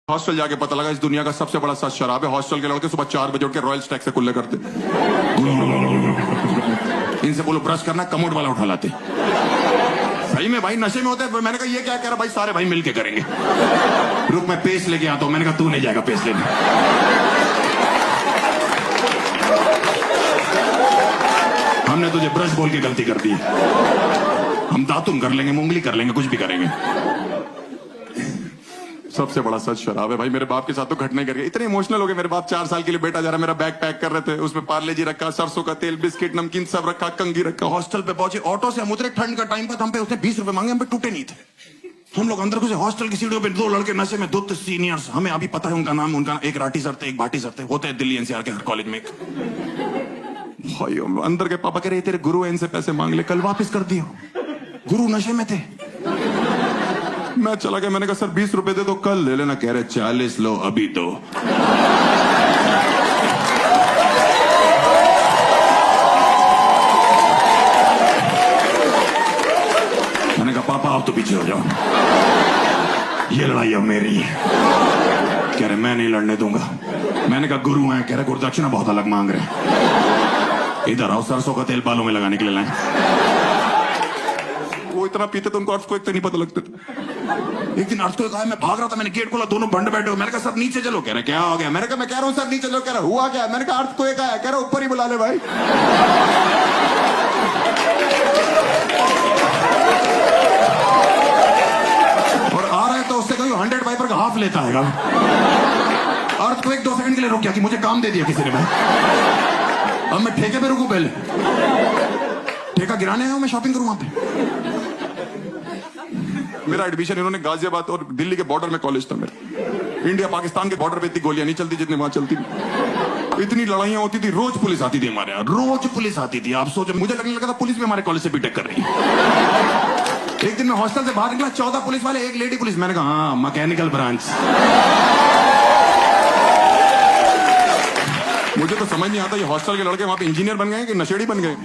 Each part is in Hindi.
हॉस्टल जाके पता लगा इस दुनिया का सबसे बड़ा सच शराब है। हॉस्टल के लड़के सुबह 4 बजे उठ के रॉयल स्टैक से कुल्ले करते। इनसे बोलो ब्रश करना, कमोड वाला उठा लाते। सही में भाई नशे में होते हैं। मैंने कहा ये क्या कह रहा भाई, सारे भाई मिलके करेंगे। रुक मैं पेस्ट लेके आता हूं। मैंने कहा तू नहीं जाएगा पेस्ट लेने। हमने तुझे ब्रश बोल के गलती कर दी। हम दातुन कर लेंगे, मुंगली कर लेंगे, कुछ भी करेंगे। सबसे बड़ा सच शराब है भाई। मेरे बाप के साथ तो घटना कर गई। इतने इमोशनल हो गए मेरे बाप। 4 साल के लिए बेटा जा रहा, मेरा बैग पैक कर रहे थे, उसमें पार्ले जी रखा, सरसों का तेल, बिस्किट, नमकीन सब रखा, कंगी रखा। हॉस्टल पे पहुंचे, ऑटो से हम उतरे, ठंड का टाइम था। हम पे उसने 20 रुपए मांगे, हम पे टूटे नहीं थे। हम लोग अंदर घुसे, हॉस्टल की सीढ़ियों पे 2 लड़के नशे में, 2 सीनियर्स, हमें अभी पता है उनका नाम। उनका एक राठी सर थे, एक भाटी सर थे, होते हैं दिल्ली एनसीआर के हर कॉलेज में। भाई अंदर के पापा कह रहे तेरे गुरु इनसे पैसे मांग ले, कल वापस कर दियो। गुरु नशे में थे। मैं चला गया, मैंने कहा सर 20 रुपए दे दो, कल ले लेना। कह रहे 40 लो, अभी दो। मैंने कहा पापा आप तो पीछे हो जाओ, ये लड़ाई अब मेरी है। कह रहे मैं नहीं लड़ने दूंगा। मैंने कहा गुरु हैं। कह रहे गुरुदक्षिणा बहुत अलग मांग रहे। इधर आओ, सरसों का तेल बालों में लगाने के लिए लाए। वो इतना पीते तो उनको अर्थक्वेक तो नहीं पता लगता था। एक दिन अर्थक्वेक आया, मैं भाग रहा था, मैंने गेट खोला, दोनों बंड बैठे हो। मैंने कहा सर नीचे चलो। कह रहे क्या हो गया? मैंने कहा मैं कह रहा हूं सर नीचे चलो। कह रहा हुआ क्या? मैंने कहा अर्थक्वेक आया। कह रहा ऊपर ही बुला ले भाई। और आ रहा है तो उससे कहीं 100 वाइपर का हाफ लेता है। अर्थक्वेक 2 सेकंड के लिए रुक गया कि मुझे काम दे दिया किसी ने भाई। अब मैं ठेके पे रुकूं? पहले ठेका गिराने आया हूं, मैं शॉपिंग करूं वहां पे। मेरा एडमिशन इन्होंने गाजियाबाद और दिल्ली के बॉर्डर में कॉलेज था मेरा। इंडिया पाकिस्तान के बॉर्डर पे इतनी गोलियां नहीं चलती जितनी वहां चलती थी। इतनी लड़ाइयां होती थी, रोज पुलिस आती थी हमारे यहाँ, रोज पुलिस आती थी। आप सोचो, मुझे लगने लगा था पुलिस भी हमारे कॉलेज से बीटेक कर रही है। एक दिन मैं हॉस्टल से बाहर निकला, 14 पुलिस वाले, 1 लेडी पुलिस। मैंने कहा हाँ मैकेनिकल ब्रांच। मुझे तो समझ नहीं आता ये हॉस्टल के लड़के वहां पे इंजीनियर बन गए कि नशेड़ी बन गए।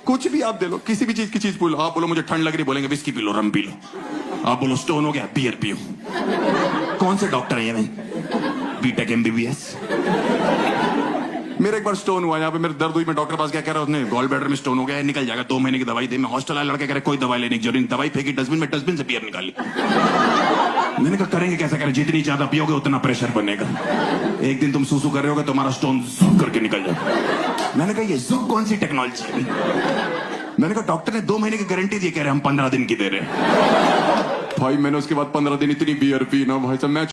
कुछ भी आप दे लो, किसी भी चीज की चीज बोलो। आप बोलो मुझे ठंड लग रही, बोलेंगे विस्की पी लो, रम पी लो। आप बोलो स्टोन हो गया, बियर पियो। कौन से डॉक्टर है ये भाई? BTech MBBS। मेरे एक बार स्टोन हुआ यहाँ पे, मेरे दर्द हुई, मैं डॉक्टर पास गया, कह रहा उसने गॉल ब्लैडर में स्टोन हो गया है, निकल जाएगा, 2 महीने की दवाई दे। मैं हॉस्टल आया, लड़के कह रहे कोई दवाई लेने की जरूरत नहीं। दवाई फेंकी डस्टबिन में, डस्टबिन से बियर निकाली। मैंने कहा करेंगे कैसे? करें जितनी ज्यादा पियोगे उतना प्रेशर बनेगा। एक दिन तुम सूसू कर रहे होगे, तुम्हारा स्टोन जुक करके निकल जाएगा। मैंने कहा ये जुक कौन सी टेक्नोलॉजी है? मैंने कहा डॉक्टर ने 2 महीने की गारंटी दी, कह रहे हम 15 दिन की दे रहे हैं। भाई मैंने उसके बाद 15 दिन इतनी बियर पी ना भाई साहब, मैं